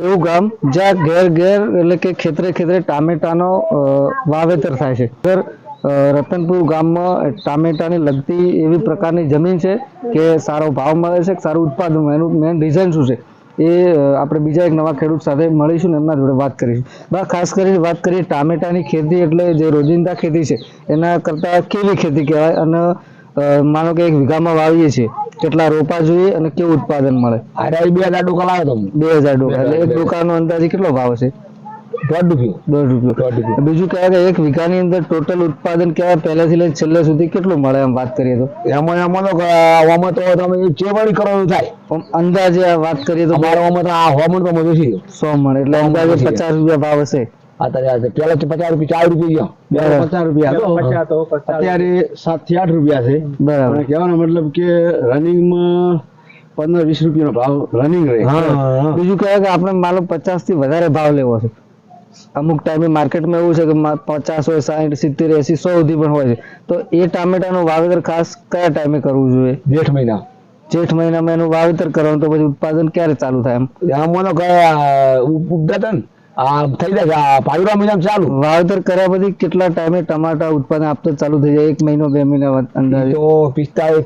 એવું ગામ જ્યાં ઘેર ઘેર એટલે કે ખેતરે ખેતરે ટામેટાનો વાવેતર થાય છે. રતનપુર ગામમાં ટામેટાની લગતી એવી પ્રકારની જમીન છે કે સારો ભાવ મળે છે, સારું ઉત્પાદન મળે. એનું મેઇન રીઝન શું છે એ આપણે બીજા એક નવા ખેડૂત સાથે મળીશું ને એમના જોડે વાત કરીશું. ખાસ કરીને વાત કરીએ ટામેટાની ખેતી એટલે જે રોજિંદા ખેતી છે એના કરતાં કેવી ખેતી કહેવાય, અને માનો કે 1 વીઘામાં વાવીએ છીએ કેટલા રોપા જોઈએ અને કેવું ઉત્પાદન મળે? અરે 2000 ડોકા લાવ્યો તો 2000 ડોકા એટલે 1 ડોકાનો અંદાજે કેટલો ભાવ છે? ₹1.5. બીજું કહેવાય કે 1 વીઘાની અંદર ટોટલ ઉત્પાદન કહેવાય પહેલેથી લઈને છેલ્લે સુધી કેટલું મળે એમ વાત કરીએ તો? એમાં તો તમે ચેવડી કરો થાય અંદાજે વાત કરીએ તો અમારામાં તો આ હોમણ તો બધું છે 100 મણ એટલે અંદાજે ₹50 ભાવ હશે. અત્યારે પેલા તો ₹50 ₹4 અત્યારે 7 થી 8 રૂપિયા છે. બરાબર. કહેવાનો મતલબ કે રનિંગમાં 15-20 રૂપિયાનો ભાવ રનિંગ રહે. બીજું કહેવાય કે આપણે માનો 50 થી વધારે ભાવ લેવો છે. અમુક ટાઈમે માર્કેટમાં એવું છે કે 50 હોય, 60, 70, 80, 100 સુધી પણ હોય છે. તો એ ટામેટાનું વાવેતર ખાસ કયા ટાઈમે કરવું જોઈએ? જેઠ મહિનામાં એનું વાવેતર કરવાનું, તો પછી ઉત્પાદન ક્યારે ચાલુ થાય? આમાં ઉદ્ઘાટન થઈ જાય ભાદરવા મહિનામાં ચાલુ. વાવેતર કર્યા પછી કેટલા ટાઈમે ટમાટા ઉત્પાદન આપતો ચાલુ થઈ જાય? 1 મહિનો 2 મહિના અંદાજે? તો 45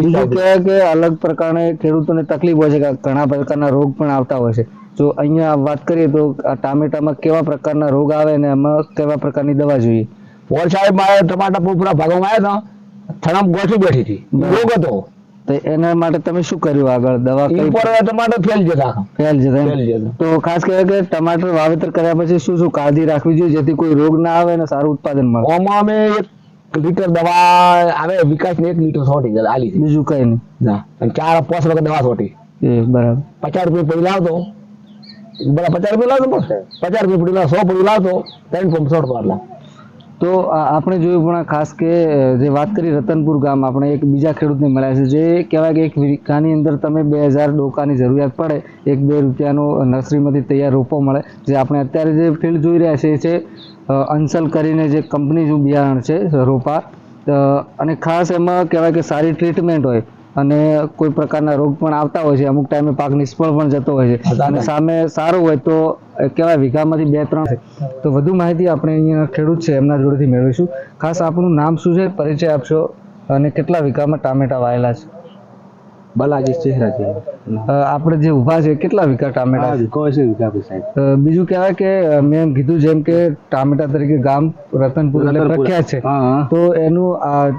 બીજું કહેવાય કે અલગ પ્રકારે ખેડૂતોને તકલીફ હોય છે કે ઘણા પ્રકારના રોગ પણ આવતા હોય છે. જો અહીંયા વાત કરીએ તો આ ટામેટામાં કેવા પ્રકારના રોગ આવે ને એમાં કેવા પ્રકારની દવા જોઈએ? સાહેબ મારે ટમાટા પૂરા ભાગમાં આવ્યા હતા, થણમ ગોઠવી બેઠી હતી, રોગ હતો. તો એના માટે તમે શું કર્યું આગળ? દવા ટમાટર ફેલ જતા. તો ખાસ કહેવાય કે ટમાટર વાવેતર કર્યા પછી શું શું કાળજી રાખવી જોઈએ જેથી કોઈ રોગ ના આવે અને સારું ઉત્પાદન મળે? આમાં અમે 1 લીટર દવા આવે વિકાસ ને 1 લીટર છોટી આલી. બીજું કઈ નહીં ના, અને 4-5 વખત દવા છોટી. બરાબર. ₹50 પડી લાવતો, ₹50 લાવતો, ₹50 પડી લાવતો, 100 પડી લાવતો, 3 પંપ છોડતો. તો આપણે જોયું પણ ખાસ કે જે વાત કરી રતનપુર ગામ, આપણે એક બીજા ખેડૂતને મળ્યા છે જે કહેવાય કે 1 વીઘાની અંદર તમે 2000 ડોકાની જરૂરિયાત પડે, ₹1-2 નર્સરીમાંથી તૈયાર રોપો મળે. જે આપણે અત્યારે જે ફિલ્ડ જોઈ રહ્યા છે એ છે અંસલ કરીને જે કંપનીનું બિયારણ છે રોપા, અને ખાસ એમાં કહેવાય કે સારી ટ્રીટમેન્ટ હોય અને કોઈ પ્રકારના રોગ પણ આવતા હોય છે. અમુક ટાઈમે પાક નિષ્ફળ પણ જતો હોય છે અને સામે સારું હોય તો કહેવાય વીઘામાંથી 2-3 છે. તો વધુ માહિતી આપણે અહીંયા ખેડૂત છે એમના જોડેથી મેળવીશું. ખાસ આપણું નામ શું છે, પરિચય આપશો, અને કેટલા વીઘામાં ટામેટા વાયેલા છે? બાલાજી ચહેરાજી. આપણે જે ઊભા છે કેટલા વીઘા ટામેટા? બીજું કહેવાય કે મેં એમ કીધું જેમ કે ટામેટા તરીકે ગામ રતનપુર પ્રખ્યાત છે, તો એનું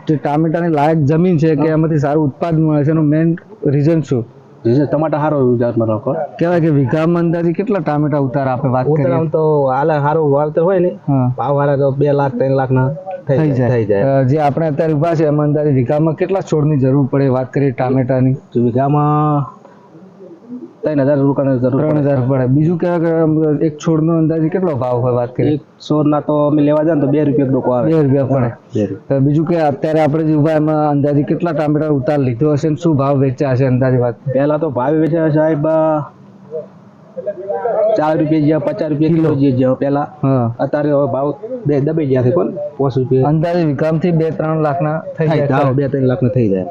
જે ટામેટાની લાયક જમીન છે કે એમાંથી સારું ઉત્પાદન મળે છે, એનું મેઇન રીઝન શું? ટમાટા સારો કહેવાય કે વીઘામાં અંદાજે કેટલા ટામેટા ઉતાર આપે? વાત કરીએ આમ તો હાલ સારું વાવેતર હોય ને, ભાવ વાળા તો 2 લાખ 3 લાખ ના થઈ જાય. જે આપણે અત્યારે ઉભા છે એમાં અંદાજે વીઘામાં કેટલા છોડની જરૂર પડે? વાત કરીએ ટામેટાની, વીઘામાં 3000 રૂપિયાની જરૂર 3000 પડે. બીજું કહેવાય કે એક છોડનો અંદાજે કેટલો ભાવ હોય? વાત કરીએ એક છોડના તો અમે લેવા જાય ને તો ₹2 ડોકો આવે. ₹2 પડે. બીજું કે અત્યારે આપણે જે ઉભા એમાં અંદાજે કેટલા ટામેટા ઉતાર લીધો હશે ને શું ભાવ વેચ્યા હશે અંદાજે? વાત પહેલા તો ભાવ વેચ્યા સાહેબ ₹4 જ્યાં ₹50 કિલો જે પેલા, અત્યારે હવે ભાવ દબાઈ ગયા છે. પણ ₹5 અંદાજે વીઘામાંથી 2-3 લાખના થઈ જાય. 2-3 લાખના થઈ જાય.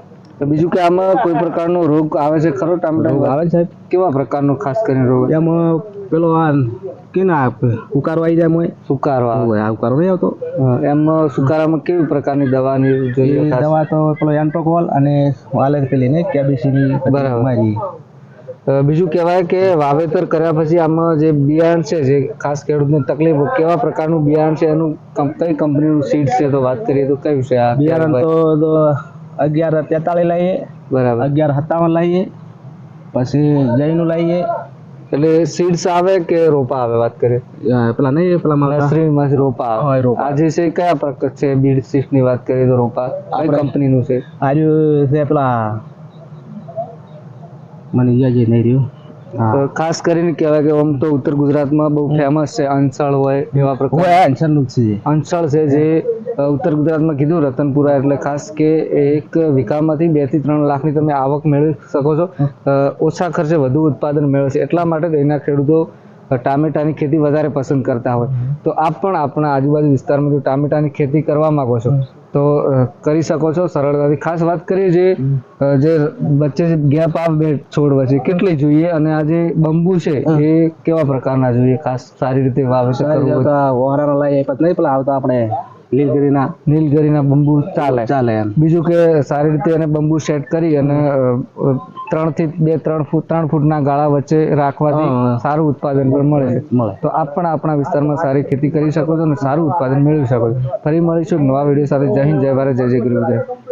બીજું કે આમાં કોઈ પ્રકારનો રોગ આવે છે ખરો? ટામેટા આવે છે સાહેબ. કેવા પ્રકારનો ખાસ કરીને રોગ? એમાં પેલો ઉકારો આવી જાય. સુકારો ઉકારો નહીં આવતો એમાં સુકારામાં કેવી પ્રકારની દવાની જોઈએ? દવા તો પેલો એન્ટોકોલ અને પેલી ને કેબીસીની. બરાબર. બીજું કહેવાય કે વાવેતર કર્યા પછી આમાં જે બિયારણ છે, જે ખાસ ખેડૂતને તકલીફ, કેવા પ્રકારનું બિયારણ છે, એનું કઈ કંપનીનું સીડ છે? તો વાત કરીએ તો કયું છે આ બિયારણ? તો 1143 લાવીએ. બરાબર. 1157 લાવીએ, પછી જયનું લાવીએ. એટલે સીડ્સ આવે કે રોપા આવે? વાત કરીએ પેલા નહીં, પેલા નર્સરીમાંથી રોપા આવે. આ જે છે કયા પ્રકાર છે? બીડ સીડની વાત કરીએ તો રોપા કઈ કંપનીનું છે? આર્યું છે પેલા, મને યાદ નહીં રહ્યું. ખાસ કરીને કહેવાય કે આમ તો ઉત્તર ગુજરાતમાં બહુ ફેમસ છે અંસળ હોય એવા પ્રકાર. અંસળનું છે, અંસળ છે જે ઉત્તર ગુજરાતમાં કીધું રતનપુરા, એટલે ખાસ કે 1 વીઘામાંથી 2 થી 3 લાખની તમે આવક મેળવી શકો છો. ઓછા ખર્ચે વધુ ઉત્પાદન મેળવે છે, એટલા માટે એના ખેડૂતો ટામેટાની ખેતી વધારે પસંદ કરતા હોય. તો આપ પણ આપણા આજુબાજુ વિસ્તારમાં જો ટામેટાની ખેતી કરવા માંગો છો તો કરી શકો છો સરળતાથી. ખાસ વાત કરીએ જે વચ્ચે ગેપ આવે બે છોડ વચ્ચે કેટલી જોઈએ અને આ જે બંબુ છે એ કેવા પ્રકારના જોઈએ ખાસ સારી રીતે વાવેતર કરવું હોય? ઓહરાનો લાય એક જ નહીં પેલા આવતા આપણે નીલગીરીના બંબુ ચાલે. ચાલે એમ. બીજું કે સારી રીતે એને બંબુ સેટ કરી અને 3 ફૂટના ગાળા વચ્ચે રાખવાથી સારું ઉત્પાદન પણ મળે છે. તો આપ પણ આપણા વિસ્તારમાં સારી ખેતી કરી શકો છો અને સારું ઉત્પાદન મેળવી શકો છો. ફરી મળીશું નવા વિડીયો સાથે. જય હિન્દ, જય ભારત, જય જય ગૃહ.